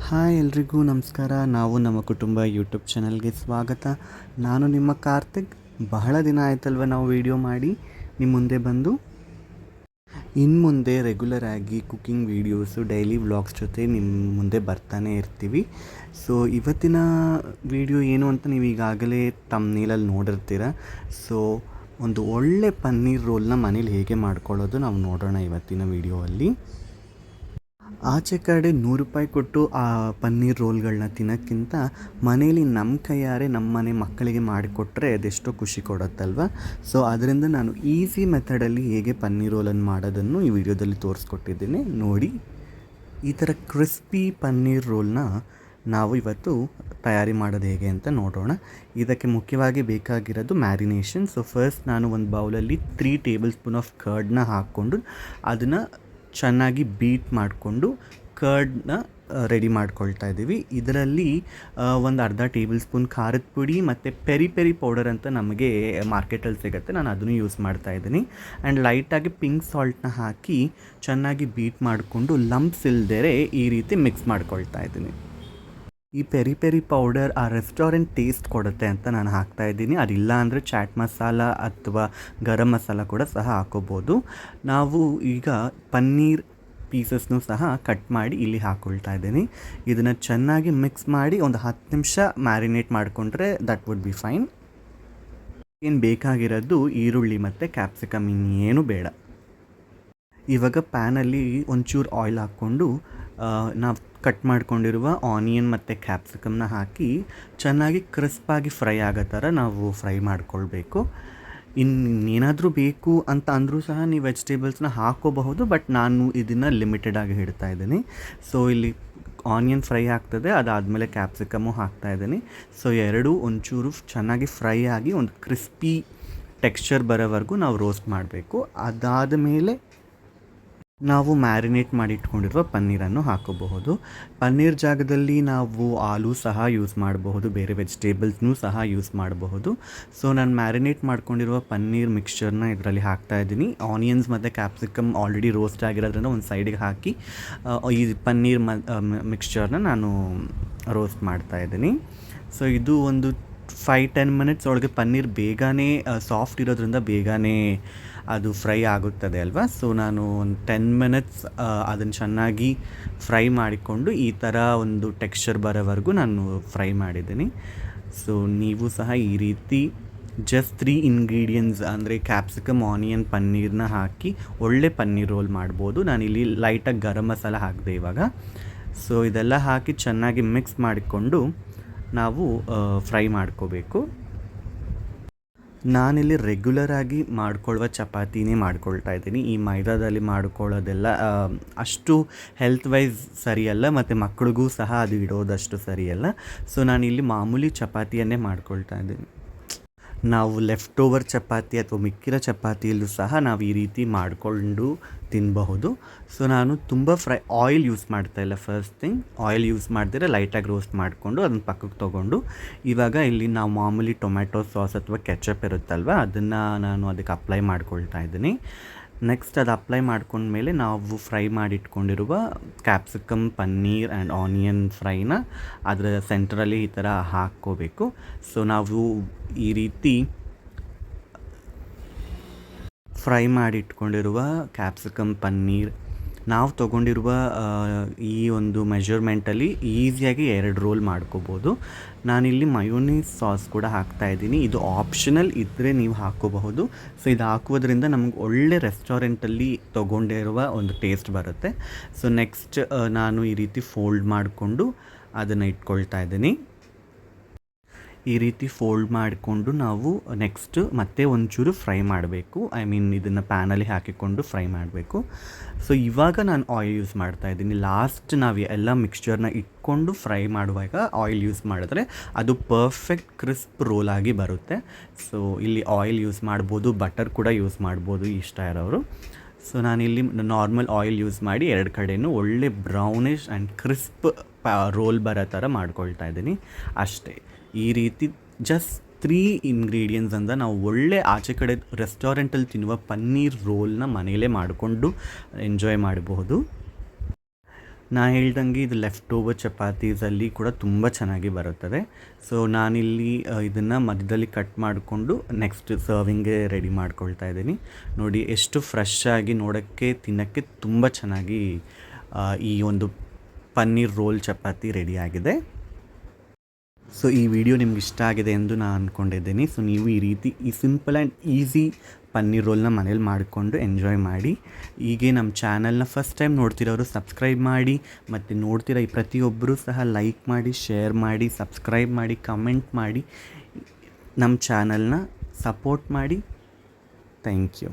Hi ಎಲ್ರಿಗೂ ನಮಸ್ಕಾರ. ನಾವು ನಮ್ಮ ಕುಟುಂಬ ಯೂಟ್ಯೂಬ್ ಚಾನಲ್ಗೆ ಸ್ವಾಗತ. ನಾನು ನಿಮ್ಮ ಕಾರ್ತಿಕ್. ಬಹಳ ದಿನ ಆಯ್ತಲ್ವ ನಾವು ವಿಡಿಯೋ ಮಾಡಿ ನಿಮ್ಮ ಮುಂದೆ ಬಂದು. ಇನ್ನು ಮುಂದೆ ರೆಗ್ಯುಲರ್ ಆಗಿ ಕುಕ್ಕಿಂಗ್ ವೀಡಿಯೋಸು, ಡೈಲಿ ವ್ಲಾಗ್ಸ್ ಜೊತೆ ನಿಮ್ಮ ಮುಂದೆ ಬರ್ತಾನೆ ಇರ್ತೀವಿ. ಸೊ ಇವತ್ತಿನ ವಿಡಿಯೋ ಏನು ಅಂತ ನೀವು ಈಗಾಗಲೇ ತಮ್ನೇಲಲ್ಲಿ ನೋಡಿರ್ತೀರ. ಸೊ ಒಂದು ಒಳ್ಳೆ ಪನ್ನೀರ್ ರೋಲ್ನ ಮನೇಲಿ ಹೇಗೆ ಮಾಡ್ಕೊಳ್ಳೋದು ನಾವು ನೋಡೋಣ ಇವತ್ತಿನ ವಿಡಿಯೋಲ್ಲಿ. ಆಚೆ ಕಡೆ 100 ರೂಪಾಯಿ ಕೊಟ್ಟು ಆ ಪನ್ನೀರ್ ರೋಲ್ಗಳನ್ನ ತಿನ್ನೋಕ್ಕಿಂತ ಮನೇಲಿ ನಮ್ಮ ಕೈಯಾರೆ ನಮ್ಮ ಮನೆ ಮಕ್ಕಳಿಗೆ ಮಾಡಿಕೊಟ್ರೆ ಅದೆಷ್ಟೋ ಖುಷಿ ಕೊಡುತ್ತಲ್ವ. ಸೊ ಅದರಿಂದ ನಾನು ಈಸಿ ಮೆಥಡಲ್ಲಿ ಹೇಗೆ ಪನ್ನೀರ್ ರೋಲನ್ನು ಮಾಡೋದನ್ನು ಈ ವಿಡಿಯೋದಲ್ಲಿ ತೋರಿಸ್ಕೊಟ್ಟಿದ್ದೀನಿ ನೋಡಿ. ಈ ಥರ ಕ್ರಿಸ್ಪಿ ಪನ್ನೀರ್ ರೋಲ್ನ ನಾವು ಇವತ್ತು ತಯಾರಿ ಮಾಡೋದು ಹೇಗೆ ಅಂತ ನೋಡೋಣ. ಇದಕ್ಕೆ ಮುಖ್ಯವಾಗಿ ಬೇಕಾಗಿರೋದು ಮ್ಯಾರಿನೇಷನ್. ಸೊ ಫಸ್ಟ್ ನಾನು ಒಂದು ಬೌಲಲ್ಲಿ 3 ಟೇಬಲ್ ಸ್ಪೂನ್ ಆಫ್ ಕರ್ಡ್ನ ಹಾಕ್ಕೊಂಡು ಅದನ್ನು ಚೆನ್ನಾಗಿ ಬೀಟ್ ಮಾಡಿಕೊಂಡು ಕರ್ಡ್ನ ರೆಡಿ ಮಾಡ್ಕೊಳ್ತಾ ಇದ್ದೀವಿ. ಇದರಲ್ಲಿ ಒಂದು ಅರ್ಧ ಟೇಬಲ್ ಸ್ಪೂನ್ ಖಾರದ ಪುಡಿ ಮತ್ತು ಪೆರಿ ಪೆರಿ ಪೌಡರ್ ಅಂತ ನಮಗೆ ಮಾರ್ಕೆಟಲ್ಲಿ ಸಿಗುತ್ತೆ, ನಾನು ಅದನ್ನು ಯೂಸ್ ಮಾಡ್ತಾ ಇದ್ದೀನಿ. ಆ್ಯಂಡ್ ಲೈಟಾಗಿ ಪಿಂಕ್ ಸಾಲ್ಟ್ನ ಹಾಕಿ ಚೆನ್ನಾಗಿ ಬೀಟ್ ಮಾಡಿಕೊಂಡು ಲಂಪ್ಸ್ ಇಲ್ದೇ ಈ ರೀತಿ ಮಿಕ್ಸ್ ಮಾಡ್ಕೊಳ್ತಾ ಇದ್ದೀನಿ. ಈ ಪೆರಿ ಪೆರಿ ಪೌಡರ್ ಆ ರೆಸ್ಟೋರೆಂಟ್ ಟೇಸ್ಟ್ ಕೊಡುತ್ತೆ ಅಂತ ನಾನು ಹಾಕ್ತಾಯಿದ್ದೀನಿ. ಅದಿಲ್ಲ ಅಂದರೆ ಚಾಟ್ ಮಸಾಲ ಅಥವಾ ಗರಂ ಮಸಾಲ ಕೂಡ ಸಹ ಹಾಕೋಬೋದು. ನಾವು ಈಗ ಪನ್ನೀರ್ ಪೀಸಸ್ನೂ ಸಹ ಕಟ್ ಮಾಡಿ ಇಲ್ಲಿ ಹಾಕ್ಕೊಳ್ತಾ ಇದ್ದೀನಿ. ಇದನ್ನು ಚೆನ್ನಾಗಿ ಮಿಕ್ಸ್ ಮಾಡಿ ಒಂದು 10 ನಿಮಿಷ ಮ್ಯಾರಿನೇಟ್ ಮಾಡಿಕೊಂಡ್ರೆ ದಟ್ ವುಡ್ ಬಿ ಫೈನ್. ಏನು ಬೇಕಾಗಿರೋದು ಈರುಳ್ಳಿ ಮತ್ತು ಕ್ಯಾಪ್ಸಿಕಮ್, ಇನ್ನೇನು ಬೇಡ. ಇವಾಗ ಪ್ಯಾನಲ್ಲಿ ಒಂಚೂರು ಆಯಿಲ್ ಹಾಕ್ಕೊಂಡು ನಾವು ಕಟ್ ಮಾಡ್ಕೊಂಡಿರುವ ಆನಿಯನ್ ಮತ್ತು ಕ್ಯಾಪ್ಸಿಕಮ್ನ ಹಾಕಿ ಚೆನ್ನಾಗಿ ಕ್ರಿಸ್ಪಾಗಿ ಫ್ರೈ ಆಗೋ ಥರ ನಾವು ಫ್ರೈ ಮಾಡ್ಕೊಳ್ಬೇಕು. ಇನ್ನೇನಾದರೂ ಬೇಕು ಅಂತ ಅಂದರೂ ಸಹ ನೀವು ವೆಜಿಟೇಬಲ್ಸ್ನ ಹಾಕೋಬಹುದು, ಬಟ್ ನಾನು ಇದನ್ನು ಲಿಮಿಟೆಡಾಗಿ ಇಡ್ತಾ ಇದ್ದೀನಿ. ಸೊ ಇಲ್ಲಿ ಆನಿಯನ್ ಫ್ರೈ ಆಗ್ತದೆ, ಅದಾದಮೇಲೆ ಕ್ಯಾಪ್ಸಿಕಮ್ಮು ಹಾಕ್ತಾಯಿದ್ದೀನಿ. ಸೊ ಎರಡೂ ಒಂಚೂರು ಚೆನ್ನಾಗಿ ಫ್ರೈ ಆಗಿ ಒಂದು ಕ್ರಿಸ್ಪಿ ಟೆಕ್ಸ್ಚರ್ ಬರೋವರೆಗೂ ನಾವು ರೋಸ್ಟ್ ಮಾಡಬೇಕು. ಅದಾದ ಮೇಲೆ ನಾವು ಮ್ಯಾರಿನೇಟ್ ಮಾಡಿ ಇಟ್ಕೊಂಡಿರುವ ಪನ್ನೀರನ್ನು ಹಾಕೋಬಹುದು. ಪನ್ನೀರ್ ಜಾಗದಲ್ಲಿ ನಾವು ಆಲೂ ಸಹ ಯೂಸ್ ಮಾಡಬಹುದು, ಬೇರೆ ವೆಜಿಟೇಬಲ್ಸ್ನೂ ಸಹ ಯೂಸ್ ಮಾಡಬಹುದು. ಸೊ ನಾನು ಮ್ಯಾರಿನೇಟ್ ಮಾಡ್ಕೊಂಡಿರುವ ಪನ್ನೀರ್ ಮಿಕ್ಸ್ಚರ್ನ ಇದರಲ್ಲಿ ಹಾಕ್ತಾಯಿದ್ದೀನಿ. ಆನಿಯನ್ಸ್ ಮತ್ತು ಕ್ಯಾಪ್ಸಿಕಮ್ ಆಲ್ರೆಡಿ ರೋಸ್ಟ್ ಆಗಿರೋದ್ರಿಂದ ಒಂದು ಸೈಡಿಗೆ ಹಾಕಿ ಈ ಪನ್ನೀರ್ ಮಿಕ್ಸ್ಚರ್ನ ನಾನು ರೋಸ್ಟ್ ಮಾಡ್ತಾಯಿದ್ದೀನಿ. ಸೊ ಇದು ಒಂದು 5-10 ಮಿನಿಟ್ಸ್ ಒಳಗೆ ಪನ್ನೀರ್ ಬೇಗನೆ ಸಾಫ್ಟ್ ಇರೋದ್ರಿಂದ ಬೇಗನೆ ಅದು ಫ್ರೈ ಆಗುತ್ತದೆ ಅಲ್ವಾ. ಸೊ ನಾನು ಒಂದು 10 ಮಿನಿಟ್ಸ್ ಅದನ್ನು ಚೆನ್ನಾಗಿ ಫ್ರೈ ಮಾಡಿಕೊಂಡು ಈ ಥರ ಒಂದು ಟೆಕ್ಸ್ಚರ್ ಬರೋವರೆಗೂ ನಾನು ಫ್ರೈ ಮಾಡಿದ್ದೀನಿ. ಸೊ ನೀವು ಸಹ ಈ ರೀತಿ ಜಸ್ಟ್ 3 ಇಂಗ್ರೀಡಿಯೆಂಟ್ಸ್ ಅಂದರೆ ಕ್ಯಾಪ್ಸಿಕಮ್, ಆನಿಯನ್, ಪನ್ನೀರ್ನ ಹಾಕಿ ಒಳ್ಳೆ ಪನ್ನೀರ್ ರೋಲ್ ಮಾಡ್ಬೋದು. ನಾನಿಲ್ಲಿ ಲೈಟಾಗಿ ಗರಂ ಮಸಾಲ ಹಾಕಿದೆ ಇವಾಗ. ಸೊ ಇದೆಲ್ಲ ಹಾಕಿ ಚೆನ್ನಾಗಿ ಮಿಕ್ಸ್ ಮಾಡಿಕೊಂಡು ನಾವು ಫ್ರೈ ಮಾಡ್ಕೋಬೇಕು. ನಾನಿಲ್ಲಿ ರೆಗ್ಯುಲರಾಗಿ ಮಾಡ್ಕೊಳ್ಳುವ ಚಪಾತಿನೇ ಮಾಡ್ಕೊಳ್ತಾ ಇದ್ದೀನಿ. ಈ ಮೈದಾದಲ್ಲಿ ಮಾಡ್ಕೊಳ್ಳೋದೆಲ್ಲ ಅಷ್ಟು ಹೆಲ್ತ್ ವೈಸ್ ಸರಿಯಲ್ಲ, ಮತ್ತು ಮಕ್ಕಳಿಗೂ ಸಹ ಅದು ಇಡೋದಷ್ಟು ಸರಿಯಲ್ಲ. ಸೊ ನಾನಿಲ್ಲಿ ಮಾಮೂಲಿ ಚಪಾತಿಯನ್ನೇ ಮಾಡ್ಕೊಳ್ತಾ ಇದ್ದೀನಿ. ನಾವು ಲೆಫ್ಟ್ ಓವರ್ ಚಪಾತಿ ಅಥವಾ ಮಿಕ್ಕಿರೋ ಚಪಾತಿಯಲ್ಲೂ ಸಹ ನಾವು ಈ ರೀತಿ ಮಾಡಿಕೊಂಡು ತಿನ್ನಬಹುದು. ಸೊ ನಾನು ತುಂಬ ಆಯಿಲ್ ಯೂಸ್ ಮಾಡ್ತಾಯಿಲ್ಲ. ಫಸ್ಟ್ ಥಿಂಗ್ ಆಯಿಲ್ ಯೂಸ್ ಮಾಡ್ದಿರ ಲೈಟಾಗಿ ರೋಸ್ಟ್ ಮಾಡಿಕೊಂಡು ಅದನ್ನು ಪಕ್ಕಕ್ಕೆ ತೊಗೊಂಡು ಇವಾಗ ಇಲ್ಲಿ ನಾವು ಮಾಮೂಲಿ ಟೊಮ್ಯಾಟೊ ಸಾಸ್ ಅಥವಾ ಕೆಚಪ್ ಇರುತ್ತಲ್ವ ಅದನ್ನು ನಾನು ಅದಕ್ಕೆ ಅಪ್ಲೈ ಮಾಡ್ಕೊಳ್ತಾ ಇದ್ದೀನಿ. ನೆಕ್ಸ್ಟ್ ಅದು ಅಪ್ಲೈ ಮಾಡ್ಕೊಂಡ್ಮೇಲೆ ನಾವು ಫ್ರೈ ಮಾಡಿಟ್ಕೊಂಡಿರುವ ಕ್ಯಾಪ್ಸಿಕಮ್, ಪನ್ನೀರ್ ಆ್ಯಂಡ್ ಆನಿಯನ್ ಫ್ರೈನ ಅದರ ಸೆಂಟ್ರಲ್ಲಿ ಈ ಥರ ಹಾಕ್ಕೋಬೇಕು. ಸೊ ನಾವು ಈ ರೀತಿ ಫ್ರೈ ಮಾಡಿಟ್ಕೊಂಡಿರುವ ಕ್ಯಾಪ್ಸಿಕಮ್, ಪನ್ನೀರ್ ನಾವು ತೊಗೊಂಡಿರುವ ಈ ಒಂದು ಮೆಜರ್ಮೆಂಟಲ್ಲಿ ಈಸಿಯಾಗಿ 2 ರೋಲ್ ಮಾಡ್ಕೋಬೋದು. ನಾನಿಲ್ಲಿ ಮಯೋನೀಸ್ ಸಾಸ್ ಕೂಡ ಹಾಕ್ತಾಯಿದ್ದೀನಿ. ಇದು ಆಪ್ಷನಲ್ ಇದ್ದರೆ ನೀವು ಹಾಕ್ಕೋಬಹುದು. ಸೊ ಇದು ಹಾಕುವುದರಿಂದ ನಮ್ಗೆ ಒಳ್ಳೆ ರೆಸ್ಟೋರೆಂಟಲ್ಲಿ ತೊಗೊಂಡಿರುವ ಒಂದು ಟೇಸ್ಟ್ ಬರುತ್ತೆ. ಸೊ ನೆಕ್ಸ್ಟ್ ನಾನು ಈ ರೀತಿ ಫೋಲ್ಡ್ ಮಾಡಿಕೊಂಡು ಅದನ್ನು ಇಟ್ಕೊಳ್ತಾ ಇದ್ದೀನಿ. ಈ ರೀತಿ ಫೋಲ್ಡ್ ಮಾಡಿಕೊಂಡು ನಾವು ನೆಕ್ಸ್ಟ್ ಮತ್ತೆ ಒಂಚೂರು ಫ್ರೈ ಮಾಡಬೇಕು. ಇದನ್ನು ಪ್ಯಾನಲ್ಲಿ ಹಾಕಿಕೊಂಡು ಫ್ರೈ ಮಾಡಬೇಕು. ಸೊ ಇವಾಗ ನಾನು ಆಯಿಲ್ ಯೂಸ್ ಮಾಡ್ತಾಯಿದ್ದೀನಿ. ಲಾಸ್ಟ್ ನಾವು ಎಲ್ಲ ಮಿಕ್ಸ್ಚರ್ನ ಇಟ್ಕೊಂಡು ಫ್ರೈ ಮಾಡುವಾಗ ಆಯಿಲ್ ಯೂಸ್ ಮಾಡಿದ್ರೆ ಅದು ಪರ್ಫೆಕ್ಟ್ ಕ್ರಿಸ್ಪ್ ರೋಲ್ ಆಗಿ ಬರುತ್ತೆ. ಸೊ ಇಲ್ಲಿ ಆಯಿಲ್ ಯೂಸ್ ಮಾಡ್ಬೋದು, ಬಟರ್ ಕೂಡ ಯೂಸ್ ಮಾಡ್ಬೋದು ಇಷ್ಟ ಇರೋರು. ಸೊ ನಾನಿಲ್ಲಿ ನಾರ್ಮಲ್ ಆಯಿಲ್ ಯೂಸ್ ಮಾಡಿ 2 ಕಡೆಯೂ ಒಳ್ಳೆ ಬ್ರೌನಿಷ್ ಆ್ಯಂಡ್ ಕ್ರಿಸ್ಪ್ ರೋಲ್ ಬರೋ ಥರ ಮಾಡ್ಕೊಳ್ತಾ ಇದ್ದೀನಿ ಅಷ್ಟೇ. ಈ ರೀತಿ ಜಸ್ಟ್ 3 ಇಂಗ್ರೀಡಿಯೆಂಟ್ಸ್ ಅಂತ ನಾವು ಒಳ್ಳೆ ಆಚೆ ಕಡೆ ರೆಸ್ಟೋರೆಂಟಲ್ಲಿ ತಿನ್ನುವ ಪನ್ನೀರ್ ರೋಲ್ನ ಮನೆಯಲ್ಲೇ ಮಾಡಿಕೊಂಡು ಎಂಜಾಯ್ ಮಾಡಬಹುದು. ನಾ ಹೇಳ್ದಂಗೆ ಇದು ಲೆಫ್ಟ್ ಓವರ್ ಚಪಾತೀಸಲ್ಲಿ ಕೂಡ ತುಂಬ ಚೆನ್ನಾಗಿ ಬರುತ್ತದೆ. ಸೊ ನಾನಿಲ್ಲಿ ಇದನ್ನು ಮಧ್ಯದಲ್ಲಿ ಕಟ್ ಮಾಡಿಕೊಂಡು ನೆಕ್ಸ್ಟ್ ಸರ್ವಿಂಗ್ಗೆ ರೆಡಿ ಮಾಡ್ಕೊಳ್ತಾ ಇದ್ದೀನಿ. ನೋಡಿ ಎಷ್ಟು ಫ್ರೆಶ್ ಆಗಿ, ನೋಡೋಕ್ಕೆ ತಿನ್ನೋಕ್ಕೆ ತುಂಬ ಚೆನ್ನಾಗಿ ಈ ಒಂದು ಪನ್ನೀರ್ ರೋಲ್ ಚಪಾತಿ ರೆಡಿಯಾಗಿದೆ. ಸೊ ಈ ವಿಡಿಯೋ ನಿಮ್ಗೆ ಇಷ್ಟ ಆಗಿದೆ ಎಂದು ನಾನು ಅಂದ್ಕೊಂಡಿದ್ದೀನಿ. ಸೊ ನೀವು ಈ ರೀತಿ ಈ ಸಿಂಪಲ್ ಆ್ಯಂಡ್ ಈಸಿ ಪನ್ನೀರ್ ರೋಲ್ನ ಮನೇಲಿ ಮಾಡಿಕೊಂಡು ಎಂಜಾಯ್ ಮಾಡಿ. ಹೀಗೆ ನಮ್ಮ ಚಾನಲ್ನ ಫಸ್ಟ್ ಟೈಮ್ ನೋಡ್ತಿರೋರು ಸಬ್ಸ್ಕ್ರೈಬ್ ಮಾಡಿ, ಮತ್ತು ನೋಡ್ತಿರೋ ಈ ಪ್ರತಿಯೊಬ್ಬರೂ ಸಹ ಲೈಕ್ ಮಾಡಿ, ಶೇರ್ ಮಾಡಿ, ಸಬ್ಸ್ಕ್ರೈಬ್ ಮಾಡಿ, ಕಮೆಂಟ್ ಮಾಡಿ, ನಮ್ಮ ಚಾನಲ್ನ ಸಪೋರ್ಟ್ ಮಾಡಿ. Thank you.